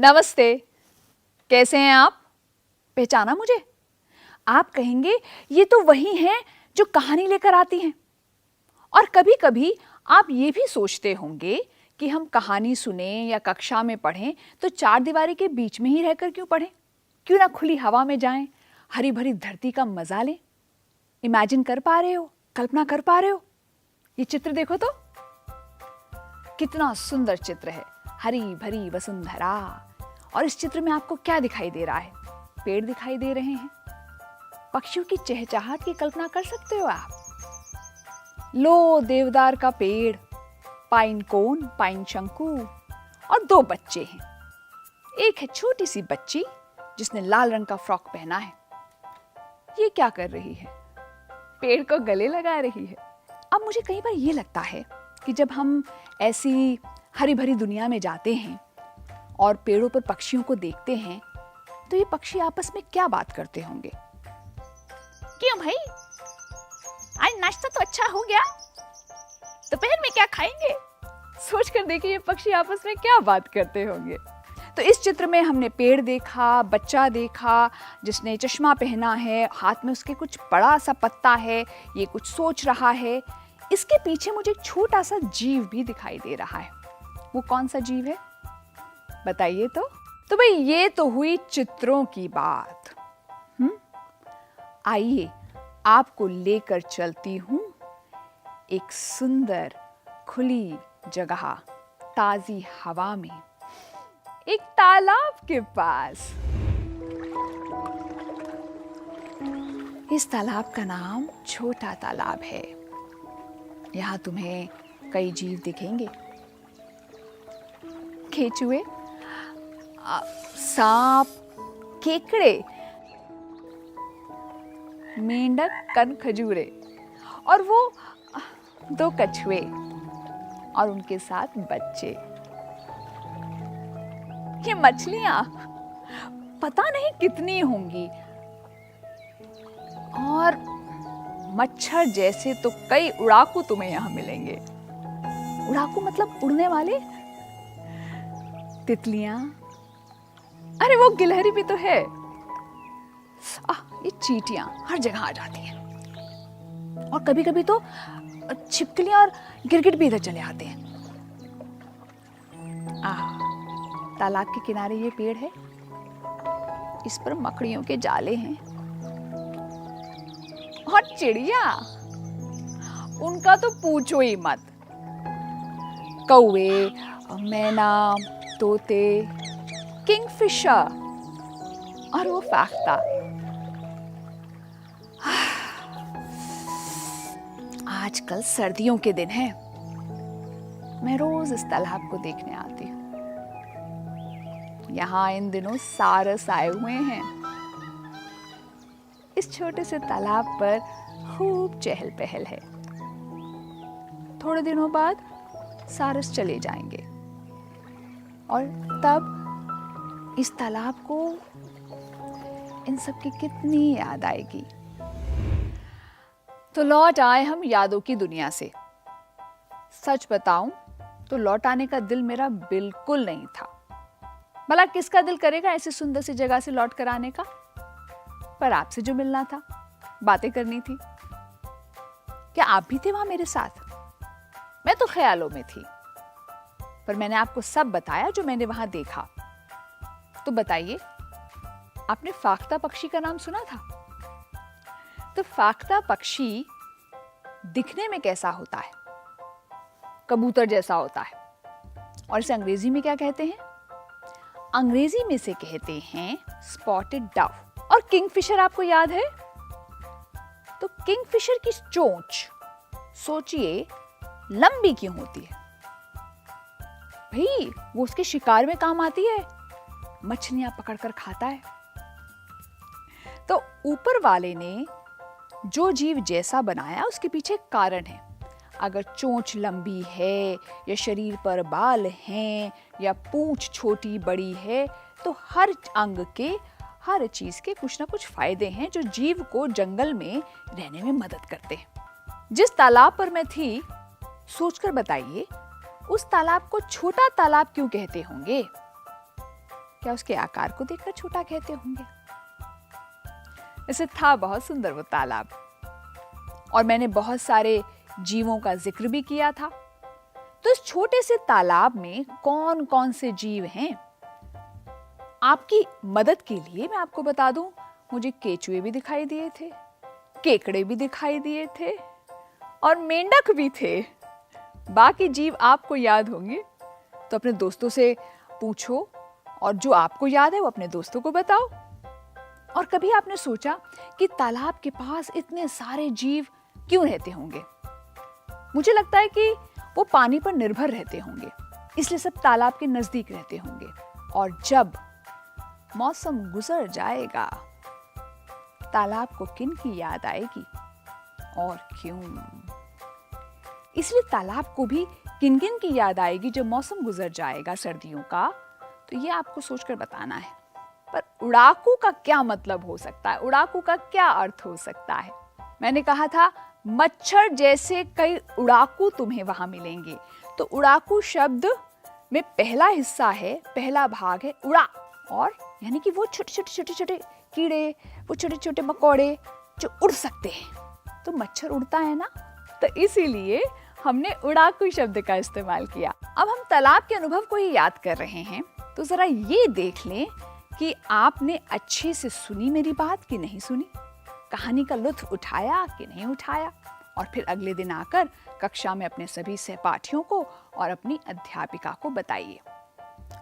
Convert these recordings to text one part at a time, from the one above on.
नमस्ते। कैसे हैं आप? पहचाना मुझे? आप कहेंगे ये तो वही हैं जो कहानी लेकर आती हैं। और कभी-कभी आप ये भी सोचते होंगे कि हम कहानी सुने या कक्षा में पढ़ें तो चार दीवारी के बीच में ही रहकर क्यों पढ़ें? क्यों ना खुली हवा में जाएं, हरी भरी धरती का मजा लें? इमेजिन कर पा रहे हो? कल्पना कर पा रहे हो? ये चित्र देखो तो कितना सुंदर चित्र है, हरी भरी वसुंधरा। और इस चित्र में आपको क्या दिखाई दे रहा है? पेड़ दिखाई दे रहे हैं, पक्षियों की चहचहाट की कल्पना कर सकते हो आप। लो देवदार का पेड़, पाइन कोन, पाइन शंकु और दो बच्चे हैं। एक है छोटी सी बच्ची जिसने लाल रंग का फ्रॉक पहना है। ये क्या कर रही है? पेड़ को गले लगा रही है। अब मुझे कई बार ये लगता है कि जब हम ऐसी हरी भरी दुनिया में जाते हैं और पेड़ों पर पक्षियों को देखते हैं तो ये पक्षी आपस में क्या बात करते होंगे? क्यों भाई, आज नाश्ता तो अच्छा हो गया, दोपहर में क्या खाएंगे? सोच कर देखिए ये पक्षी आपस में क्या बात करते होंगे। तो इस चित्र में हमने पेड़ देखा, बच्चा देखा जिसने चश्मा पहना है, हाथ में उसके कुछ बड़ा सा पत्ता है, ये कुछ सोच रहा है। इसके पीछे मुझे एक छोटा सा जीव भी दिखाई दे रहा है। वो कौन सा जीव है बताइए तो भाई ये तो हुई चित्रों की बात। आइए आपको लेकर चलती हूँ एक सुंदर खुली जगह, ताजी हवा में, एक तालाब के पास। इस तालाब का नाम छोटा तालाब है। यहाँ तुम्हें कई जीव दिखेंगे, केचुए, सांप, केकड़े, मेंढक, कनखजूरे और वो दो कछुए और उनके साथ बच्चे। ये मछलियां पता नहीं कितनी होंगी और मच्छर जैसे तो कई उड़ाकू तुम्हें यहां मिलेंगे। उड़ाकू मतलब उड़ने वाले। तितलियां, अरे वो गिलहरी भी तो है। ये चींटियां हर जगह आ जाती हैं और कभी-कभी तो छिपकलियां और गिरगिट भी इधर चले आते हैं। तालाब के किनारे ये पेड़ है, इस पर मकड़ियों के जाले हैं और चिड़िया, उनका तो पूछो ही मत। कौवे, मैना, तोते, किंगफिशर और वो फाख्ता। आजकल सर्दियों के दिन हैं, मैं रोज इस तालाब को देखने आती हूँ। यहाँ इन दिनों सारस आए हुए हैं। इस छोटे से तालाब पर खूब चहल पहल है। थोड़े दिनों बाद सारस चले जाएंगे और तब इस तालाब को इन सब की कितनी याद आएगी। तो लौट आए हम यादों की दुनिया से। सच बताऊं तो लौट आने का दिल मेरा बिल्कुल नहीं था। भला किसका दिल करेगा ऐसी सुंदर सी जगह से लौट कर आने का? पर आपसे जो मिलना था, बातें करनी थी। क्या आप भी थे वहां मेरे साथ? मैं तो ख्यालों में थी, पर मैंने आपको सब बताया जो मैंने वहां देखा। तो बताइए, आपने फाख्ता पक्षी का नाम सुना था? तो फाख्ता पक्षी दिखने में कैसा होता है? कबूतर जैसा होता है। और इसे अंग्रेजी में क्या कहते हैं? अंग्रेजी में से कहते हैं स्पॉटेड डव। और किंगफिशर आपको याद है? तो किंगफिशर की चोंच सोचिए लंबी क्यों होती है? भाई वो उसके शिकार में काम आती है, मछलियां पकड़कर खाता है। तो ऊपर वाले ने जो जीव जैसा बनाया उसके पीछे एक कारण है। अगर चोंच लंबी है या शरीर पर बाल हैं या पूंछ छोटी बड़ी है तो हर अंग के, हर चीज के कुछ ना कुछ फायदे हैं जो जीव को जंगल में रहने में मदद करते हैं। जिस तालाब पर मैं थी, सोचकर बताइए उस तालाब को छोटा तालाब क्यों कहते होंगे? क्या उसके आकार को देखकर छोटा कहते होंगे? वैसे था बहुत सुंदर वो तालाब, और मैंने बहुत सारे जीवों का जिक्र भी किया था। तो इस छोटे से तालाब में कौन कौन से जीव हैं? आपकी मदद के लिए मैं आपको बता दूं, मुझे केचुए भी दिखाई दिए थे, केकड़े भी दिखाई दिए थे और मेंढक भी थे। बाकी जीव आपको याद होंगे तो अपने दोस्तों से पूछो, और जो आपको याद है वो अपने दोस्तों को बताओ। और कभी आपने सोचा कि तालाब के पास इतने सारे जीव क्यों रहते होंगे? मुझे लगता है कि वो पानी पर निर्भर रहते होंगे, इसलिए सब तालाब के नजदीक रहते होंगे। और जब मौसम गुजर जाएगा, तालाब को किन की याद आएगी और क्यों? इसलिए तालाब को भी किन किन की याद आएगी जब मौसम गुजर जाएगा सर्दियों का, तो ये आपको सोचकर बताना है। पर उड़ाकू का क्या मतलब हो सकता है? उड़ाकू का क्या अर्थ हो सकता है? मैंने कहा था मच्छर जैसे कई उड़ाकू तुम्हें वहां मिलेंगे। तो उड़ाकू शब्द में पहला हिस्सा है, पहला भाग है उड़ा, और यानी कि वो छोटे छोटे कीड़े, वो छोटे छोटे मकोड़े जो उड़ सकते हैं। तो मच्छर उड़ता है ना, तो इसीलिए हमने उड़ाकू शब्द का इस्तेमाल किया। अब हम तालाब के अनुभव को ही याद कर रहे हैं, तो जरा ये देख लें कि आपने अच्छे से सुनी मेरी बात कि नहीं सुनी, कहानी का लुत्फ उठाया कि नहीं उठाया। और फिर अगले दिन आकर कक्षा में अपने सभी सहपाठियों को और अपनी अध्यापिका को बताइए।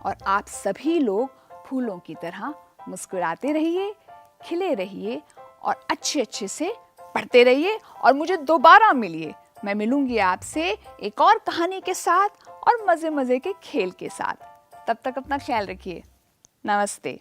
और आप सभी लोग फूलों की तरह मुस्कुराते रहिए, खिले रहिए और अच्छे अच्छे से पढ़ते रहिए। और मुझे दोबारा मिलिए, मैं मिलूंगी आपसे एक और कहानी के साथ और मजे मजे के खेल के साथ। तब तक अपना ख्याल रखिए। नमस्ते।